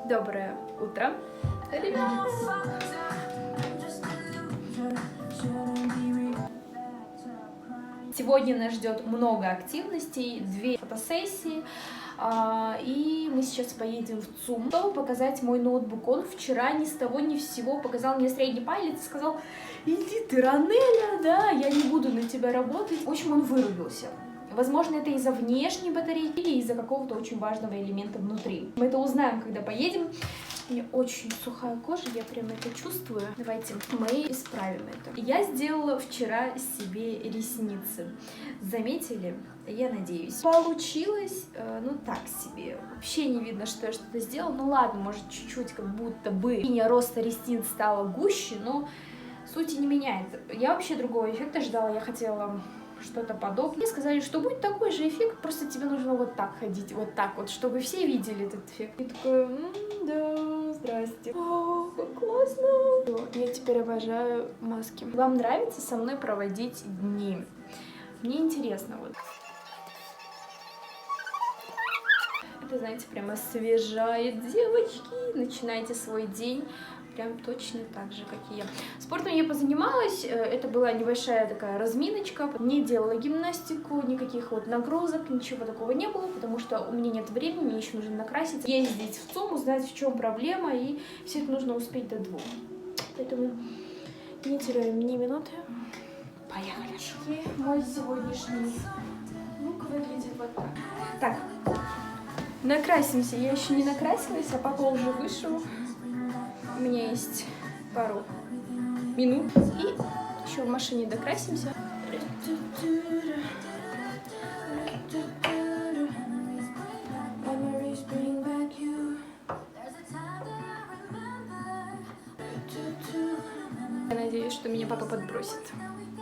Доброе утро, ребят! Сегодня нас ждет много активностей, 2 фотосессии, и мы сейчас поедем в ЦУМ, чтобы показать мой ноутбук. Он вчера ни с того ни с сего показал мне средний палец и сказал: иди ты, Ранеля, да, я не буду на тебя работать. В общем, он вырубился. Возможно, это из-за внешней батарейки или из-за какого-то очень важного элемента внутри. Мы это узнаем, когда поедем. У меня очень сухая кожа, я прям это чувствую. Давайте мы исправим это. Я сделала вчера себе ресницы. Заметили? Я надеюсь. Получилось, ну так себе. Вообще не видно, что я что-то сделала. Ну ладно, может чуть-чуть как будто бы линия роста ресниц стала гуще, но сути не меняет. Я вообще другого эффекта ждала. Я хотела что-то подобное. Мне сказали, что будет такой же эффект, просто тебе нужно вот так ходить, вот так вот, чтобы все видели этот эффект. И такая, да, здрасте. О, как классно. Я теперь обожаю маски. Вам нравится со мной проводить дни? Мне интересно вот. Это, знаете, прям освежает, девочки. Начинайте свой день прям точно так же, как и я. Спортом я позанималась, это была небольшая такая разминочка, не делала гимнастику, никаких вот нагрузок, ничего такого не было, потому что у меня нет времени, мне еще нужно накраситься, ездить в ЦУМ, узнать, в чем проблема, и все это нужно успеть до 2. Поэтому не теряем ни минуты. Поехали. И мой сегодняшний лук выглядит вот так. Так, накрасимся. Я еще не накрасилась, а папа уже вышел. У меня есть пару минут. И еще в машине докрасимся. Я надеюсь, что меня папа подбросит.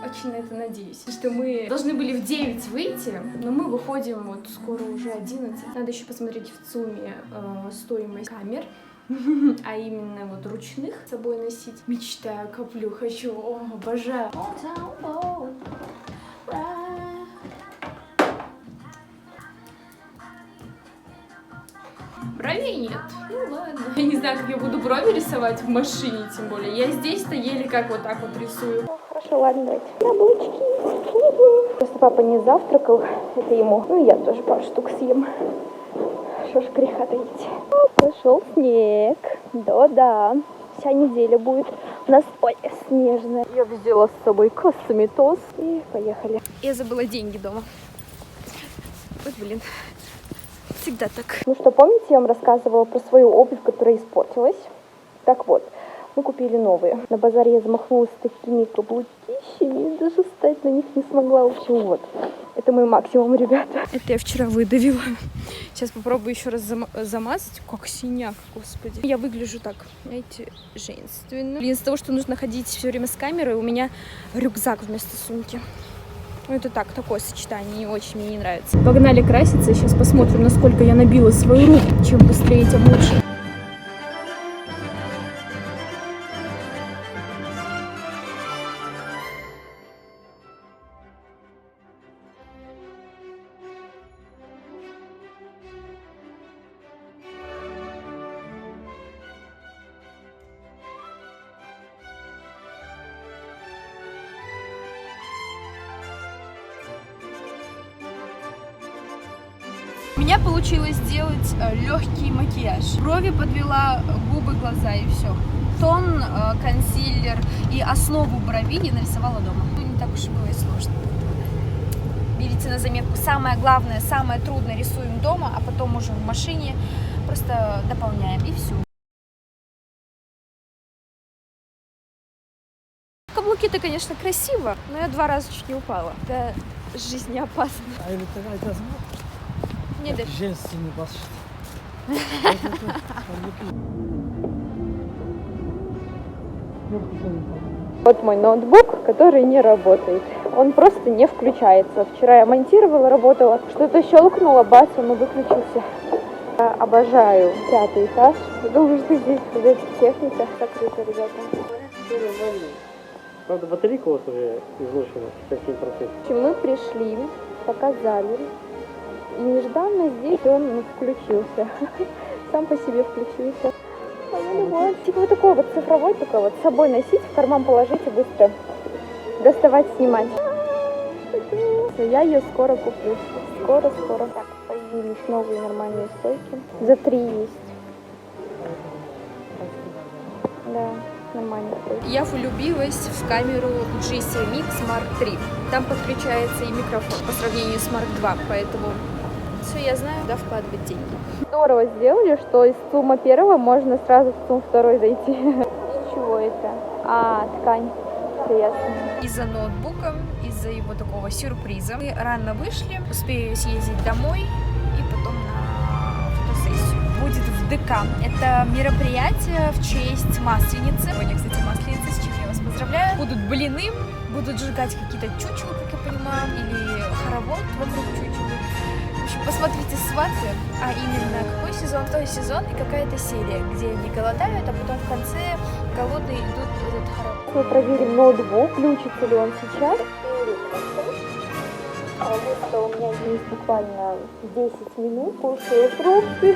Очень на это надеюсь. Что мы должны были в 9 выйти, но мы выходим вот скоро уже 11. Надо еще посмотреть в ЦУМе стоимость камер. А именно вот ручных с собой носить. Мечтаю, коплю, хочу, обожаю. Бровей нет. Ну ладно. Я не знаю, как я буду брови рисовать в машине, тем более. Я здесь-то еле как вот так вот рисую. Ну, хорошо, ладно, давайте. Яблочки. Просто папа не завтракал, это ему. Ну, я тоже пару штук съем. Что ж греха таить. Пошел снег. Да-да. Вся неделя будет у нас поле снежное. Я взяла с собой косметоз и поехали. Я забыла деньги дома. Вот блин. Всегда так. Ну что, помните, я вам рассказывала про свою обувь, которая испортилась? Так вот, мы купили новые. На базаре я замахнулась с такими каблукищами, даже встать на них не смогла. В общем, вот. Это мой максимум, ребята. Это я вчера выдавила. Сейчас попробую еще раз замазать. Как синяк, господи. Я выгляжу так, знаете, женственно. Блин, из-за того, что нужно ходить все время с камерой, у меня рюкзак вместо сумки. Ну, это так, такое сочетание, не очень мне не нравится. Погнали краситься. Сейчас посмотрим, насколько я набила свою руку. Чем быстрее, тем лучше. У меня получилось сделать легкий макияж. Брови подвела, губы, глаза и все. Тон, консилер и основу бровей я нарисовала дома. Ну, не так уж и было и сложно. Берите на заметку. Самое главное, самое трудное рисуем дома, а потом уже в машине просто дополняем и все. Каблуки-то, конечно, красиво, но я 2 раза чуть не упала. Это жизнеопасно. Не дышь. Женственный басшит. Вот мой ноутбук, который не работает. Он просто не включается. Вчера я монтировала, работала. Что-то щелкнуло, бац, он выключился. Я обожаю 5-й этаж, потому что здесь техника закрыта, ребята. Правда, батарейка у вас уже изношена, 57%. Мы пришли, показали, и нежданно здесь он включился. Сам по себе включился. Любовь. Типа вот такой вот цифровой, только вот с собой носить, в карман положить и быстро доставать, снимать. Я ее скоро куплю. Скоро. Так, появились новые нормальные стойки. За 3 есть. Да, нормально. Я влюбилась в камеру GC Mix Mark III. Там подключается и микрофон по сравнению с Mark II, поэтому все я знаю, куда вкладывать деньги. Здорово сделали, что из ЦУМа 1 можно сразу в ЦУМ 2 зайти. Из чего это? Ткань. Интересно. Из-за ноутбука, из-за его такого сюрприза. Мы рано вышли, успею съездить домой и потом на фотосессию. Будет в ДК. Это мероприятие в честь Масленицы. Сегодня, кстати, Масленица, с чем я вас поздравляю. Будут блины, будут сжигать какие-то чучелы, как я понимаю, или хоровод вокруг чучелы. В общем, посмотрите «Сваты», а именно какой сезон, той сезон и какая-то серия, где они голодают, а потом в конце голодные идут в этот хоровод. Мы проверим ноутбук, включится ли он сейчас. У меня есть буквально 10 минут, кушаю фрукты,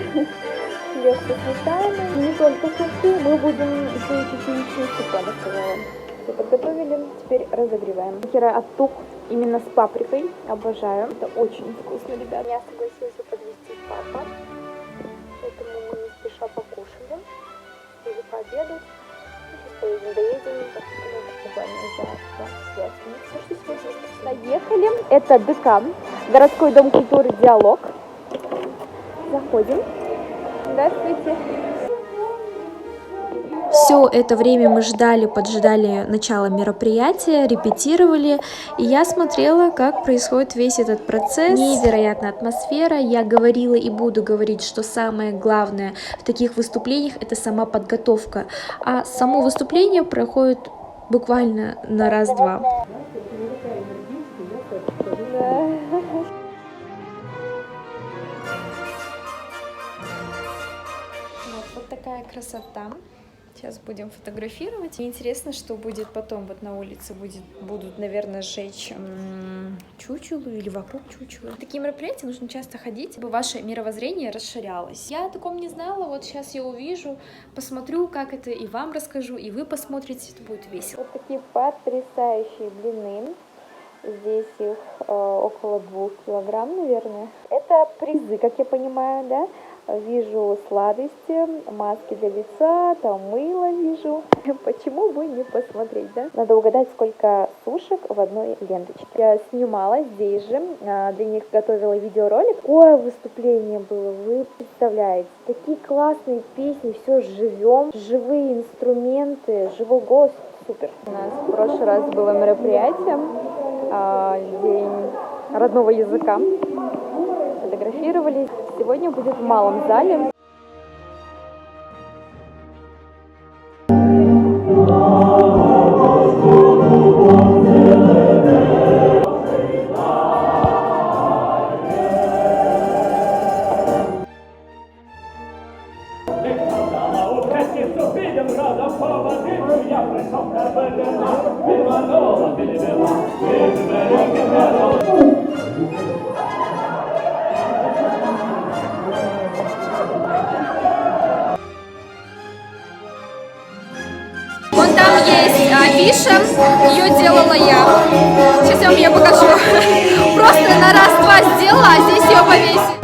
хлеб со сметаной. Не только фрукты, мы будем еще и чечевичный суп, она сказала. Все подготовили, теперь разогреваем. Аттук именно с паприкой, обожаю. Это очень вкусно, ребят. Я согласился подвести папа, поэтому мы не спеша покушали. Или пообедать. Сейчас поедем, доедем, буквально за 5 минут. Доехали. Это ДК, городской дом культуры «Диалог». Заходим. Здравствуйте. Все это время мы поджидали начала мероприятия, репетировали, и я смотрела, как происходит весь этот процесс. Невероятная атмосфера. Я говорила и буду говорить, что самое главное в таких выступлениях — это сама подготовка, а само выступление проходит буквально на раз-два. Вот такая красота. Сейчас будем фотографировать. Мне интересно, что будет потом. Вот на улице будут, наверное, сжечь чучелу или вокруг чучелы. На такие мероприятия нужно часто ходить, чтобы ваше мировоззрение расширялось. Я о таком не знала, вот сейчас я увижу, посмотрю, как это, и вам расскажу, и вы посмотрите, это будет весело. Вот такие потрясающие блины. Здесь их около 2 килограмм, наверное. Это призы, как я понимаю, да? Вижу сладости, маски для лица, там мыло вижу. Почему бы не посмотреть, да? Надо угадать, сколько сушек в одной ленточке. Я снимала здесь же, для них готовила видеоролик. Какое выступление было, вы представляете? Такие классные песни, все живем, живые инструменты, живой голос, супер. У нас в прошлый раз было мероприятие, день родного языка. Фотографировались. Сегодня будет в малом зале. Вон там есть афиша, ее делала я. Сейчас я вам ее покажу. Просто на раз-два сделала, а здесь ее повесила.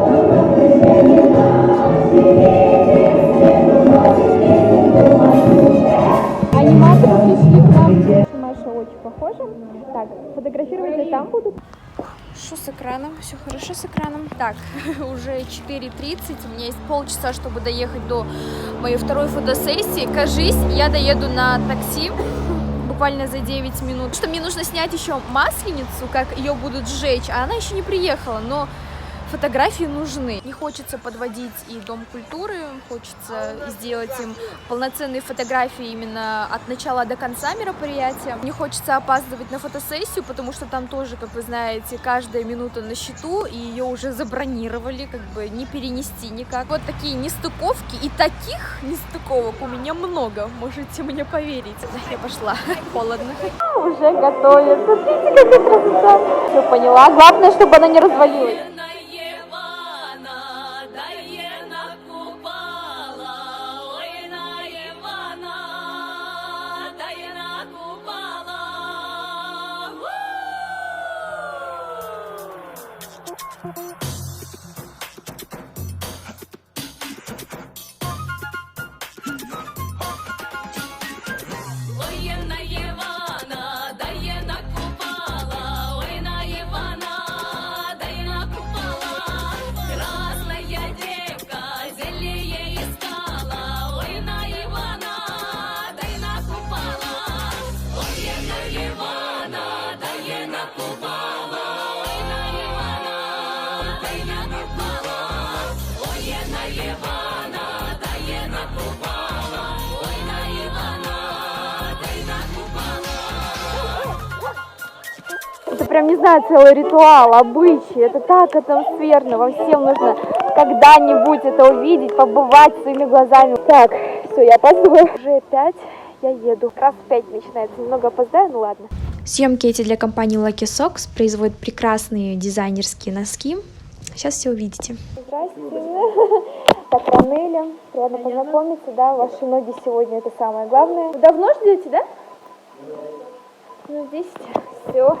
Аниматоры пришли к нам. Маша очень похожа. Так, фотографировать там будут. Что с экраном? Все хорошо с экраном. Так, уже 4:30. У меня есть полчаса, чтобы доехать до моей второй фотосессии. Кажись, я доеду на такси буквально за 9 минут. Что мне нужно снять еще Масленицу, как ее будут сжечь, а она еще не приехала. Но фотографии нужны. Не хочется подводить и Дом культуры, хочется сделать им полноценные фотографии именно от начала до конца мероприятия. Не хочется опаздывать на фотосессию, потому что там тоже, как вы знаете, каждая минута на счету, и ее уже забронировали, как бы не перенести никак. Вот такие нестыковки, и таких нестыковок у меня много, можете мне поверить. Я пошла, холодно. Уже готовят. Смотрите, какая красота. Все поняла. Главное, чтобы она не развалилась. Это прям, не знаю, целый ритуал, обычай. Это так атмосферно. Вам всем нужно когда-нибудь это увидеть, побывать своими глазами. Так, все, я опаздываю. Уже 5, я еду. Раз в 5 начинается. Немного опоздаю, ну ладно. Съемки эти для компании Lucky Socks производят прекрасные дизайнерские носки. Сейчас все увидите. Здравствуйте. Так, Ранеля, приятно познакомиться, да, ваши ноги сегодня это самое главное. Вы давно ждете, да? Ну, здесь все.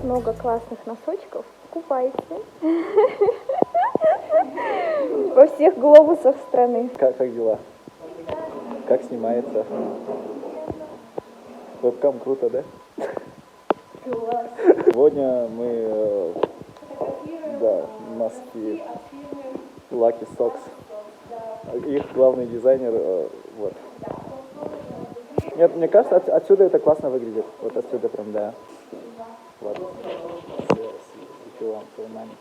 Много классных носочков. Купайте. Во всех глобусах страны. Как дела? Как снимается? Вебкам круто, да? Класс. Сегодня мы носки Lucky Socks. Их главный дизайнер вот. Нет, мне кажется, отсюда это классно выглядит. Вот отсюда прям, да. Вот. Свечу вам свой маник.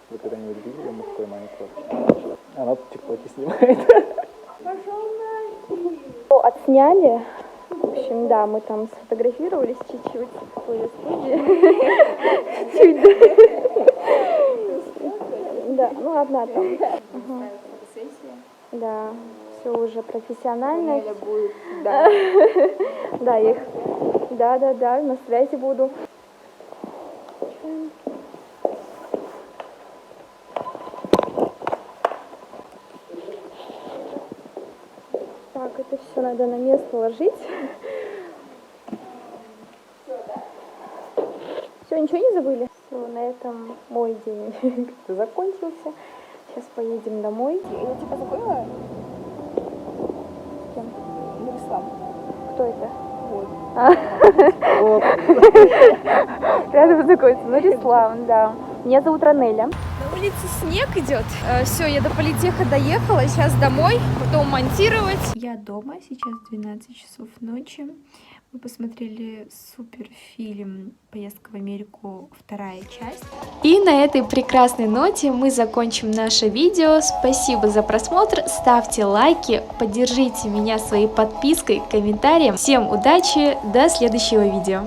Вы когда-нибудь видели мужской маникюр? Она в ТикТоке снимает. Отсняли. В общем, да, мы там сфотографировались чуть-чуть в твоей студии. Чуть. Да, ну одна там. Да, все уже профессионально. Да. Да, их. Да, на связи буду. Так, это все надо на место ложить. Все, ничего не забыли? Все, на этом мой день как-то закончился. Сейчас поедем домой. Я тебя забыла? С кем? Нурислам. Кто это? Вот. Рядом познакомиться. Нурислам, да. Меня зовут Ранеля. На улице снег идет. Все, я до политеха доехала, сейчас домой, потом монтировать. Я дома, сейчас 12 часов ночи. Мы посмотрели суперфильм «Поездка в Америку. Вторая часть». И на этой прекрасной ноте мы закончим наше видео. Спасибо за просмотр, ставьте лайки, поддержите меня своей подпиской, комментарием. Всем удачи, до следующего видео.